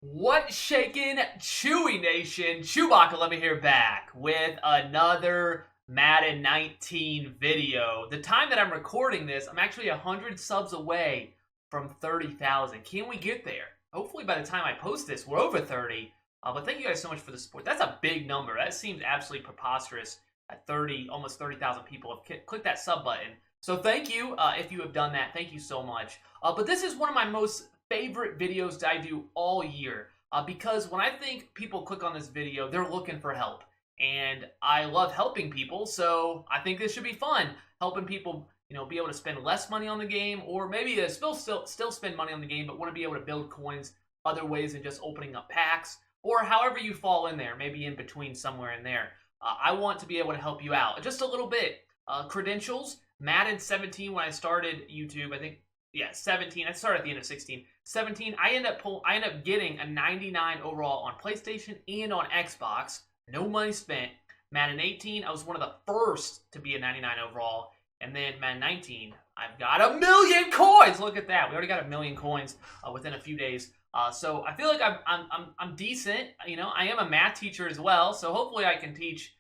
What shaking, Chewy Nation? ChewbaccaLemma here back with another Madden 19 video. The time that I'm recording this, I'm actually 100 subs away from 30,000. Can we get there? Hopefully by the time I post this, we're over 30. But thank you guys so much for the support. That's a big number. That seems absolutely preposterous at 30, almost 30,000 people have clicked that sub button. So thank you if you have done that. Thank you so much. But this is one of my most favorite videos that I do all year because when I think people click on this video, they're looking for help. And I love helping people, so I think this should be fun. Helping people, be able to spend less money on the game, or maybe still spend money on the game, but want to be able to build coins other ways than just opening up packs, or however you fall in there, maybe in between somewhere in there. I want to be able to help you out just a little bit. Credentials, Madden 17 when I started YouTube, I think. Yeah, 17. I started at the end of 16. 17, I end up getting a 99 overall on PlayStation and on Xbox. No money spent. Madden 18, I was one of the first to be a 99 overall. And then Madden 19, I've got 1,000,000 coins. Look at that. We already got 1,000,000 coins within a few days. So I feel like I'm decent. I am a math teacher as well. So hopefully I can teach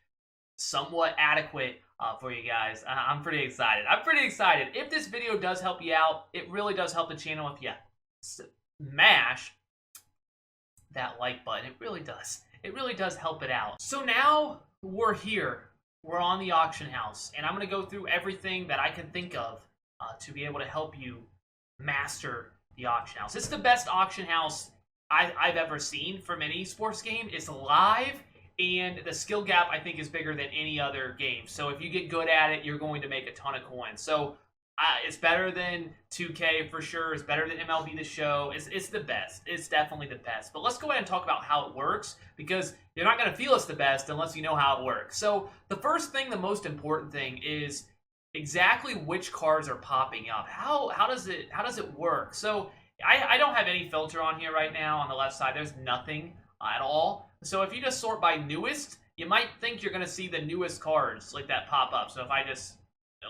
somewhat adequate for you guys. I'm pretty excited. If this video does help you out, it really does help the channel if you smash that like button. It really does. It really does help it out. So now we're here. We're on the auction house, and I'm going to go through everything that I can think of to be able to help you master the auction house. It's the best auction house I've ever seen from any sports game. It's live. And the skill gap, I think, is bigger than any other game. So if you get good at it, you're going to make a ton of coins. So it's better than 2K for sure. It's better than MLB The Show. It's the best. It's definitely the best. But let's go ahead and talk about how it works, because you're not going to feel it's the best unless you know how it works. So the first thing, the most important thing, is exactly which cards are popping up. How does it work? So I don't have any filter on here right now. On the left side, there's nothing at all. So if you just sort by newest, you might think you're going to see the newest cards like that pop up. So if I just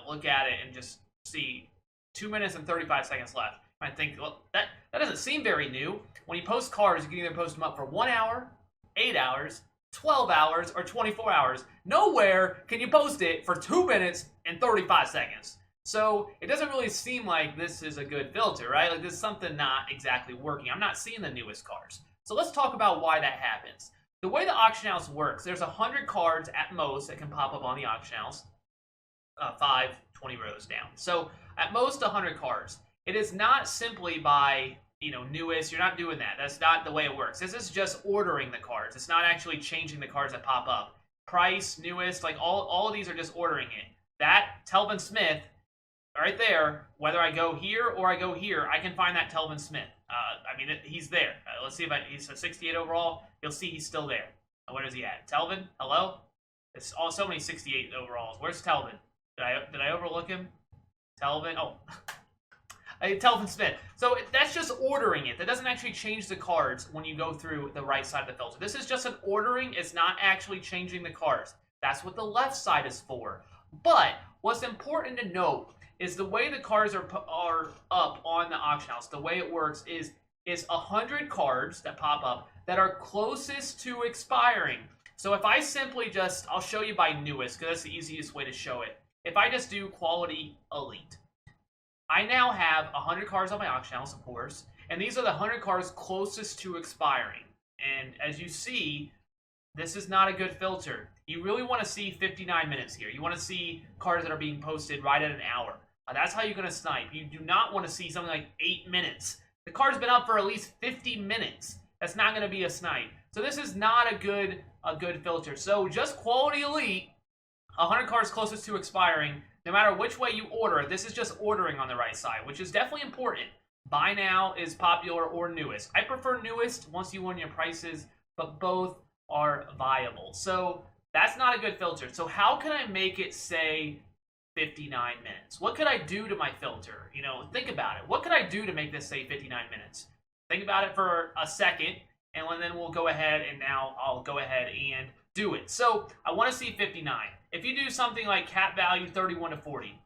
look at it and just see 2 minutes and 35 seconds left, I might think, well, that doesn't seem very new. When you post cards, you can either post them up for 1 hour, 8 hours, 12 hours, or 24 hours. Nowhere can you post it for 2 minutes and 35 seconds. So it doesn't really seem like this is a good filter, right? Like this is something not exactly working. I'm not seeing the newest cards. So let's talk about why that happens. The way the auction house works, there's 100 cards at most that can pop up on the auction house. 20 rows down. So at most 100 cards. It is not simply by, newest. You're not doing that. That's not the way it works. This is just ordering the cards. It's not actually changing the cards that pop up. Price, newest, like all of these are just ordering it. That Telvin Smith, right there, whether I go here or I go here, I can find that Telvin Smith. He's there. Let's see if he's a 68 overall. You'll see he's still there. Where is he at? Telvin? Hello? It's so many 68 overalls. Where's Telvin? Did I overlook him? Telvin? Oh. Telvin Smith. So that's just ordering it. That doesn't actually change the cards when you go through the right side of the filter. This is just an ordering. It's not actually changing the cards. That's what the left side is for. But what's important to note is the way the cards are up on the auction house. The way it works is 100 cards that pop up that are closest to expiring. So if I simply I'll show you by newest, because that's the easiest way to show it. If I just do quality elite, I now have 100 cards on my auction house, of course, and these are the 100 cards closest to expiring. And as you see, this is not a good filter. You really want to see 59 minutes here. You want to see cards that are being posted right at an hour. That's how you're going to snipe. You do not want to see something like 8 minutes. The card's been up for at least 50 minutes. That's not going to be a snipe. So this is not a good filter. So just quality elite, 100 cards closest to expiring, no matter which way you order it. This is just ordering on the right side, which is definitely important. Buy now is popular or newest. I prefer newest once you learn your prices, but both are viable. So that's not a good filter. So how can I make it say 59 minutes? What could I do to my filter? Think about it. What could I do to make this say 59 minutes? Think about it for a second, and then we'll go ahead, and now I'll go ahead and do it. So I want to see 59. If you do something like cap value 31 to 40,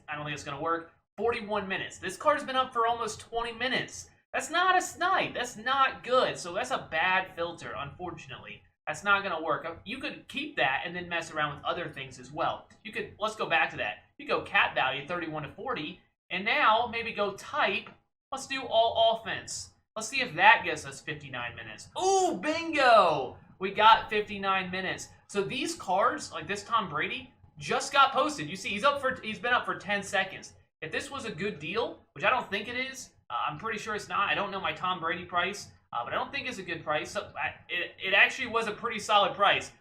I don't think it's going to work. 41 minutes. This card's been up for almost 20 minutes. That's not a snipe. That's not good. So that's a bad filter, unfortunately. That's not going to work. You could keep that and then mess around with other things as well. You could, let's go back to that. You go cat value 31 to 40, and now maybe go type. Let's do all offense. Let's see if that gets us 59 minutes. Ooh, bingo! We got 59 minutes. So these cards, like this Tom Brady, just got posted. You see, he's been up for 10 seconds. If this was a good deal, which I don't think it is, I'm pretty sure it's not. I don't know my Tom Brady price, but I don't think it's a good price. So it actually was a pretty solid price.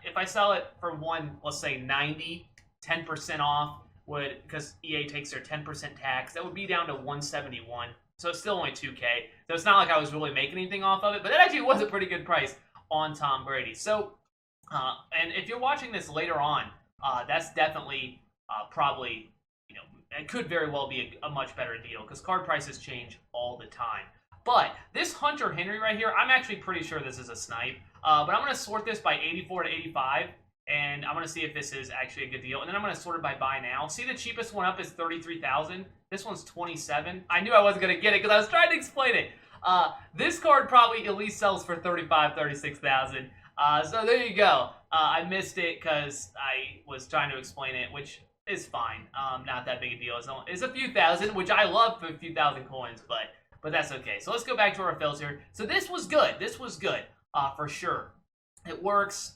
If I sell it for one, let's say 90, 10% off would, because EA takes their 10% tax, that would be down to 171. So it's still only 2K. So it's not like I was really making anything off of it, but it actually was a pretty good price on Tom Brady. So, and if you're watching this later on, that's definitely probably, you know, it could very well be a much better deal because card prices change all the time. But this Hunter Henry right here, I'm actually pretty sure this is a snipe. But I'm going to sort this by 84 to 85, and I'm going to see if this is actually a good deal. And then I'm going to sort it by buy now. See, the cheapest one up is 33,000. This one's 27. I knew I wasn't going to get it because I was trying to explain it. This card probably at least sells for 35, 36,000. So there you go. I missed it because I was trying to explain it, which is fine. Not that big a deal. It's a few thousand, which I love for a few thousand coins, but that's okay. So let's go back to our filter. So this was good. This was good, for sure. It works.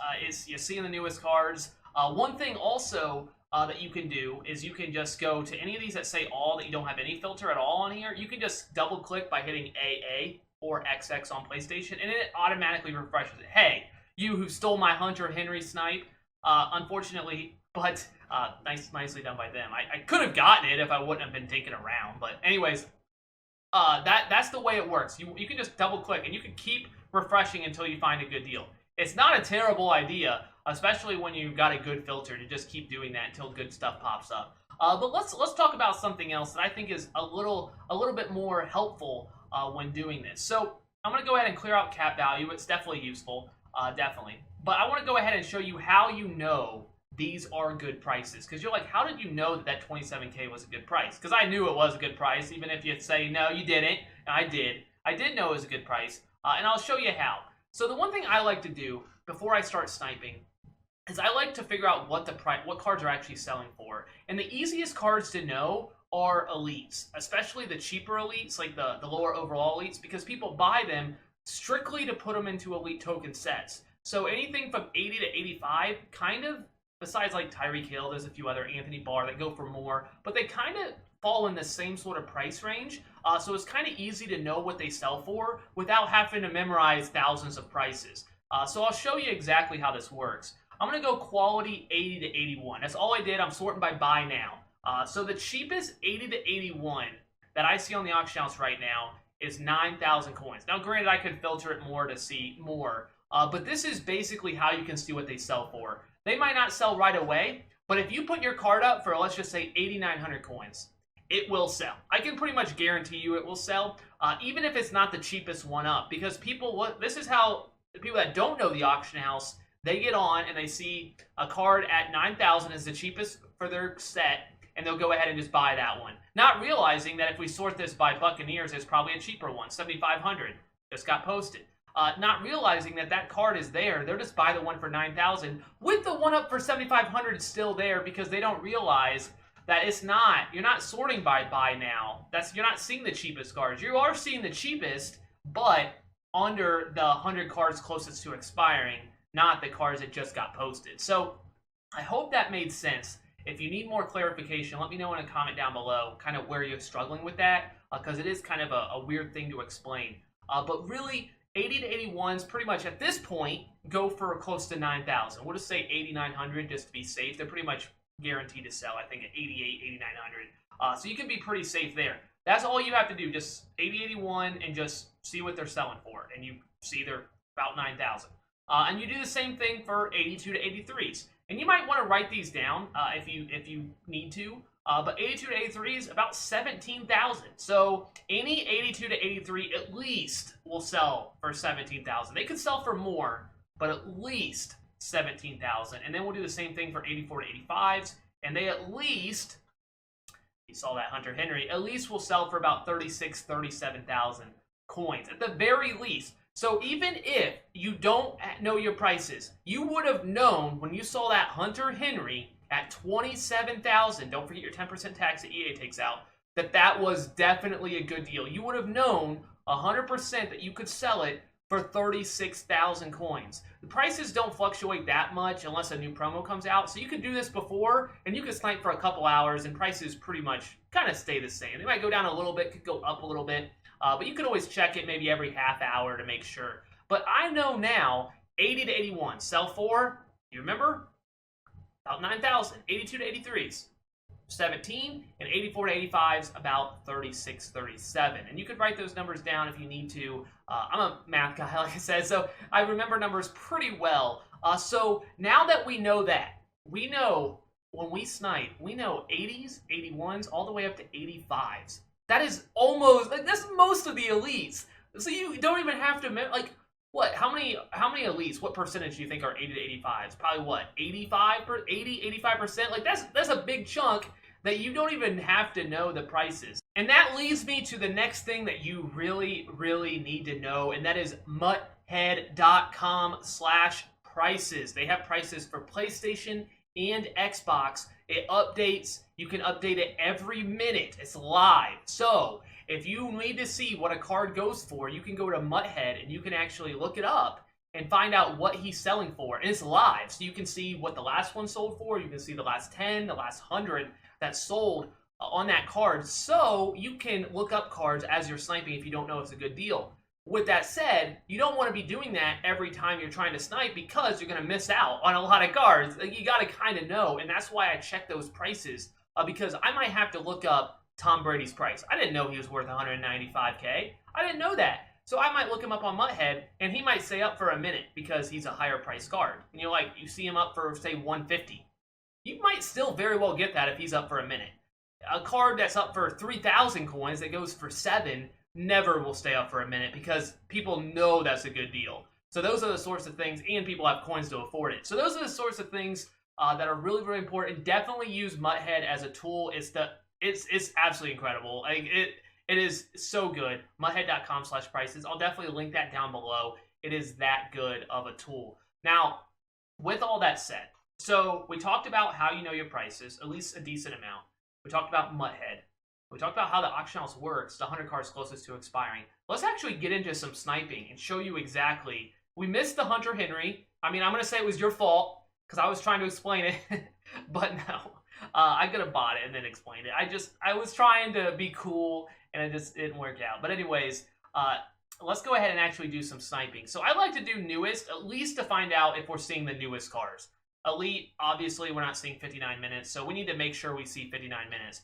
You see in the newest cards. One thing also that you can do is you can just go to any of these that say all, that you don't have any filter at all on here. You can just double click by hitting AA or XX on PlayStation, and it automatically refreshes it. Hey, you who stole my Hunter Henry snipe, unfortunately, but nicely done by them. I could have gotten it if I wouldn't have been taken around, but anyways, that's the way it works. You can just double click and you can keep refreshing until you find a good deal. It's not a terrible idea, especially when you've got a good filter, to just keep doing that until good stuff pops up. But let's talk about something else that I think is a little bit more helpful when doing this. So I'm going to go ahead and clear out cap value. It's definitely useful, definitely. But I want to go ahead and show you how you know these are good prices. Because you're like, how did you know that 27K was a good price? Because I knew it was a good price, even if you say, no, you didn't. I did. I did know it was a good price, and I'll show you how. So the one thing I like to do before I start sniping is I like to figure out what cards are actually selling for. And the easiest cards to know are elites, especially the cheaper elites, like the lower overall elites, because people buy them strictly to put them into elite token sets. So anything from 80 to 85, kind of, besides like Tyreek Hill, there's a few other, Anthony Barr, that go for more, but they kind of fall in the same sort of price range. So it's kind of easy to know what they sell for without having to memorize thousands of prices. So I'll show you exactly how this works. I'm going to go quality 80 to 81. That's all I did. I'm sorting by buy now. So the cheapest 80 to 81 that I see on the auction house right now is 9,000 coins. Now, granted, I could filter it more to see more, but this is basically how you can see what they sell for. They might not sell right away, but if you put your card up for, let's just say, 8,900 coins, it will sell. I can pretty much guarantee you it will sell, even if it's not the cheapest one up, because this is how the people that don't know the auction house, they get on and they see a card at 9,000 is the cheapest for their set, and they'll go ahead and just buy that one. Not realizing that if we sort this by Buccaneers, there's probably a cheaper one, 7,500, just got posted. Not realizing that card is there, they'll just buy the one for 9,000, with the one up for 7,500 still there, because they don't realize that you're not sorting by buy now. You're not seeing the cheapest cards. You are seeing the cheapest, but under the 100 cards closest to expiring, not the cards that just got posted. So I hope that made sense. If you need more clarification, let me know in a comment down below kind of where you're struggling with that, because it is kind of a weird thing to explain. But really, 80 to 81s pretty much at this point go for close to 9,000. We'll just say 8,900 just to be safe. They're pretty much guaranteed to sell, I think, at 88, 8,900. So you can be pretty safe there. That's all you have to do, just 80, 81, and just see what they're selling for. And you see they're about 9,000. And you do the same thing for 82 to 83s. And you might want to write these down if you need to. But 82 to 83 is about 17,000. So any 82 to 83 at least will sell for 17,000. They could sell for more, but at least 17,000. And then we'll do the same thing for 84 to 85s. And they at least, you saw that Hunter Henry, at least will sell for about 36, 37,000 coins at the very least. So even if you don't know your prices, you would have known when you saw that Hunter Henry at 27,000, don't forget your 10% tax that EA takes out, that was definitely a good deal. You would have known 100% that you could sell it for 36,000 coins. The prices don't fluctuate that much unless a new promo comes out, so you could do this before, and you could snipe for a couple hours, and prices pretty much kind of stay the same. They might go down a little bit, could go up a little bit, but you can always check it maybe every half hour to make sure. But I know now, 80 to 81, sell for, you remember? About 9,000, 82 to 83s. 17, and 84 to 85s about 36, 37. And you could write those numbers down if you need to. I'm a math guy, like I said, so I remember numbers pretty well. So now that we know that, we know when we snipe, we know 80s, 81s, all the way up to 85s. That is almost, like, that's most of the elites. So you don't even have to, like, what? How many elites? What percentage do you think are 80 to 85s? Probably what? 85%? Like that's a big chunk that you don't even have to know the prices. And that leads me to the next thing that you really, really need to know, and that is muthead.com/prices. They have prices for PlayStation and Xbox. It updates. You can update it every minute. It's live. So if you need to see what a card goes for, you can go to Muthead and you can actually look it up and find out what he's selling for. And it's live, so you can see what the last one sold for. You can see the last 10, the last 100 that sold on that card. So you can look up cards as you're sniping if you don't know it's a good deal. With that said, you don't want to be doing that every time you're trying to snipe because you're going to miss out on a lot of cards. Like, you got to kind of know, and that's why I check those prices, because I might have to look up Tom Brady's price. I didn't know he was worth 195K. I didn't know that. So I might look him up on Muthead, and he might say up for a minute because he's a higher price card. And you're like, you see him up for, say, 150. You might still very well get that if he's up for a minute. A card that's up for 3,000 coins that goes for 7 never will stay up for a minute because people know that's a good deal. So those are the sorts of things, and people have coins to afford it. So those are the sorts of things that are really, really important. Definitely use Muthead as a tool. It's absolutely incredible. Like, it is so good. Muthead.com/prices. I'll definitely link that down below. It is that good of a tool. Now, with all that said, so we talked about how you know your prices, at least a decent amount. We talked about Muthead. We talked about how the auction house works, the 100 cards closest to expiring. Let's actually get into some sniping and show you exactly. We missed the Hunter Henry. I mean, I'm going to say it was your fault because I was trying to explain it, but no. I could have bought it and then explained it. I was trying to be cool, and it just didn't work out. But anyways, let's go ahead and actually do some sniping. So I like to do newest, at least to find out if we're seeing the newest cars. Elite, obviously, we're not seeing 59 minutes, so we need to make sure we see 59 minutes.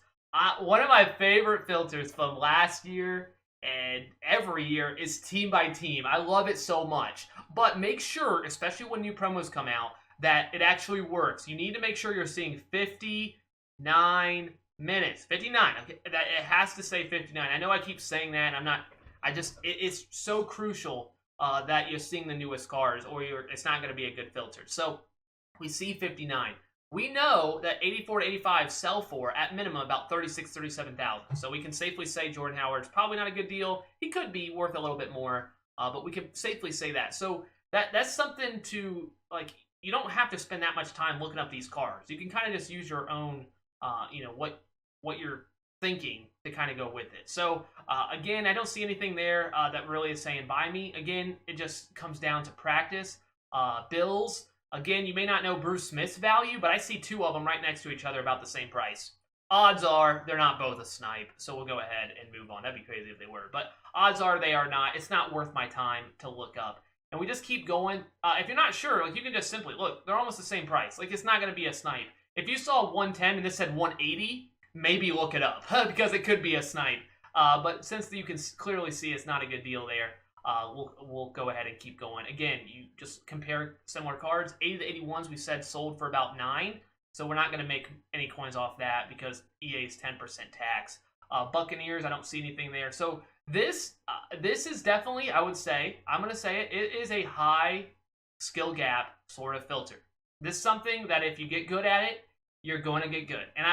One of my favorite filters from last year and every year is team by team. I love it so much. But make sure, especially when new promos come out, that it actually works. You need to make sure you're seeing 59 minutes. 59. Okay, it has to say 59. I know I keep saying that, and it's so crucial that you're seeing the newest cars, or it's not going to be a good filter. So we see 59. We know that 84 to 85 sell for, at minimum, about 36, 37,000. So we can safely say Jordan Howard's probably not a good deal. He could be worth a little bit more, but we can safely say that. So that's something to, like, you don't have to spend that much time looking up these cards. You can kind of just use your own, what you're thinking to kind of go with it. So, again, I don't see anything there that really is saying buy me. Again, it just comes down to practice. Bills. Again, you may not know Bruce Smith's value, but I see two of them right next to each other about the same price. Odds are they're not both a snipe, so we'll go ahead and move on. That'd be crazy if they were. But odds are they are not. It's not worth my time to look up. And we just keep going. If you're not sure, like, you can just simply, look, they're almost the same price. Like, it's not going to be a snipe. If you saw 110 and this said 180, maybe look it up, because it could be a snipe. But since you can clearly see it's not a good deal there, we'll go ahead and keep going. Again, you just compare similar cards. 80 to 81s we said sold for about 9, so we're not going to make any coins off that because EA's 10% tax. Buccaneers, I don't see anything there. So this is definitely, I would say, I'm going to say it is a high skill gap sort of filter. This is something that if you get good at it, you're going to get good. And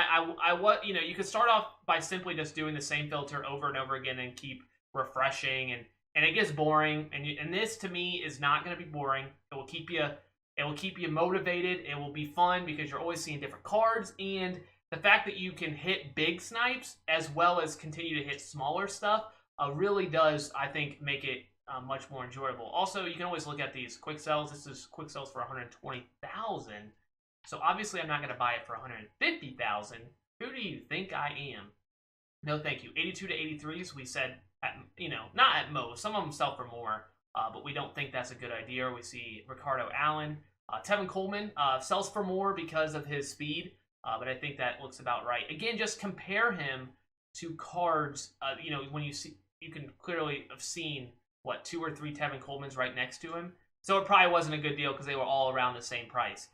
you could start off by simply just doing the same filter over and over again and keep refreshing and and it gets boring. And this to me is not going to be boring. It will keep you motivated. It will be fun because you're always seeing different cards, and the fact that you can hit big snipes as well as continue to hit smaller stuff really does, I think, make it much more enjoyable. Also, you can always look at these quick sells. This is quick sells for 120,000. So obviously, I'm not going to buy it for 150,000. Who do you think I am? No, thank you. 82 to 83s. We said, not at most. Some of them sell for more, but we don't think that's a good idea. We see Ricardo Allen, Tevin Coleman sells for more because of his speed. But I think that looks about right. Again, just compare him to cards. When you can clearly have seen, 2 or 3 Tevin Colemans right next to him. So it probably wasn't a good deal because they were all around the same price.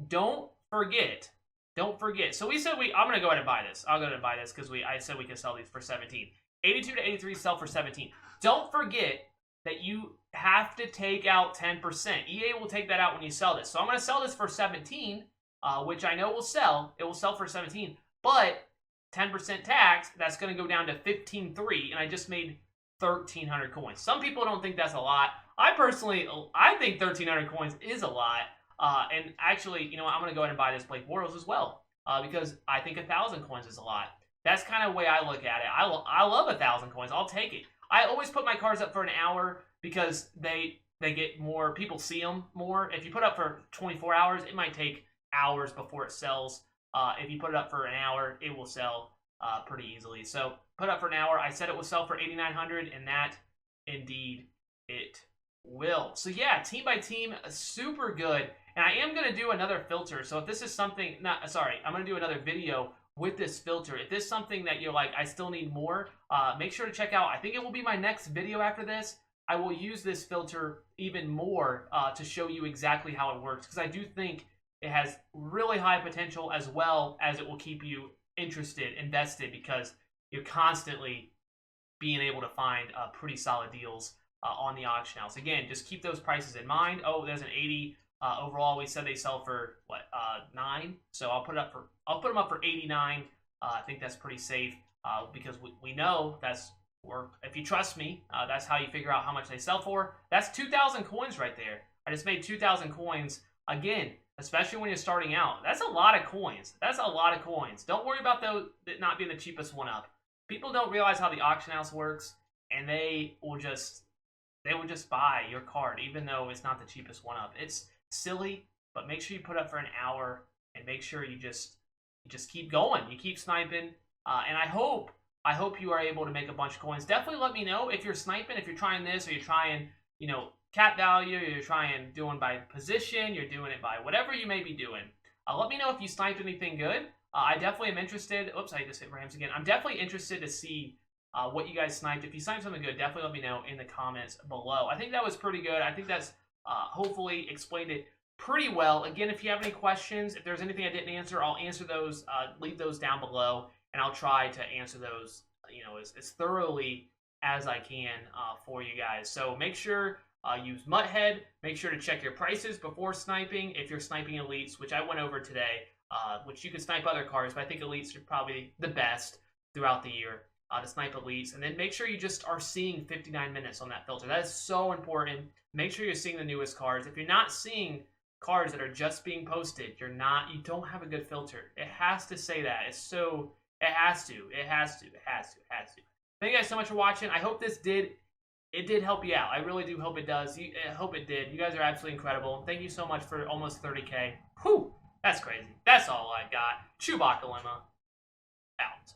Don't forget. So we said I'm going to go ahead and buy this. I'll go ahead and buy this because I said we could sell these for 17. 82 to 83 sell for 17. Don't forget that you have to take out 10%. EA will take that out when you sell this. So I'm going to sell this for 17. Which I know will sell. It will sell for 17, but 10% tax, that's going to go down to 15.3, and I just made 1,300 coins. Some people don't think that's a lot. I think 1,300 coins is a lot. And actually, I'm going to go ahead and buy this Blake Bortles as well, because I think 1,000 coins is a lot. That's kind of the way I look at it. I love 1,000 coins. I'll take it. I always put my cards up for an hour because they get more, people see them more. If you put up for 24 hours, it might take hours before it sells. If you put it up for an hour, it will sell pretty easily. So put up for an hour. I said it will sell for 8,900, and that indeed it will. So yeah, team by team, super good. And I am going to do another filter. So if this is something, I'm going to do another video with this filter. If this is something that you're like, I still need more, make sure to check out. I think it will be my next video after this. I will use this filter even more to show you exactly how it works, because I do think it has really high potential, as well as it will keep you interested, invested, because you're constantly being able to find pretty solid deals on the auction house. Again, just keep those prices in mind. Oh, there's an 80 overall. We said they sell for 9, so I'll put them up for 89. I think that's pretty safe because we know if you trust me, that's how you figure out how much they sell for. That's 2,000 coins right there. I just made 2,000 coins again. Especially when you're starting out. That's a lot of coins. Don't worry about it not being the cheapest one up. People don't realize how the auction house works, and they will just buy your card, even though it's not the cheapest one up. It's silly, but make sure you put up for an hour, and make sure you just keep going. You keep sniping, and I hope you are able to make a bunch of coins. Definitely let me know if you're sniping, if you're trying this, or you're trying, cap value, you're doing by position, you're doing it by whatever you may be doing. Let me know if you sniped anything good. I definitely am interested. Oops, I just hit Rams again. I'm definitely interested to see what you guys sniped. If you sniped something good, definitely let me know in the comments below. I think that was pretty good. I think that's hopefully explained it pretty well. Again, if you have any questions, if there's anything I didn't answer, I'll answer those. Leave those down below, and I'll try to answer those as thoroughly as I can for you guys. So make sure use Muthead. Make sure to check your prices before sniping. If you're sniping elites, which I went over today, which you can snipe other cards, but I think elites are probably the best throughout the year to snipe elites. And then make sure you just are seeing 59 minutes on that filter. That is so important. Make sure you're seeing the newest cards. If you're not seeing cards that are just being posted, you don't have a good filter. It has to say that. It has to. Thank you guys so much for watching. I hope this did help you out. I really do hope it does. I hope it did. You guys are absolutely incredible. Thank you so much for almost 30K. Whew, that's crazy. That's all I got. ChewbaccaLemma out.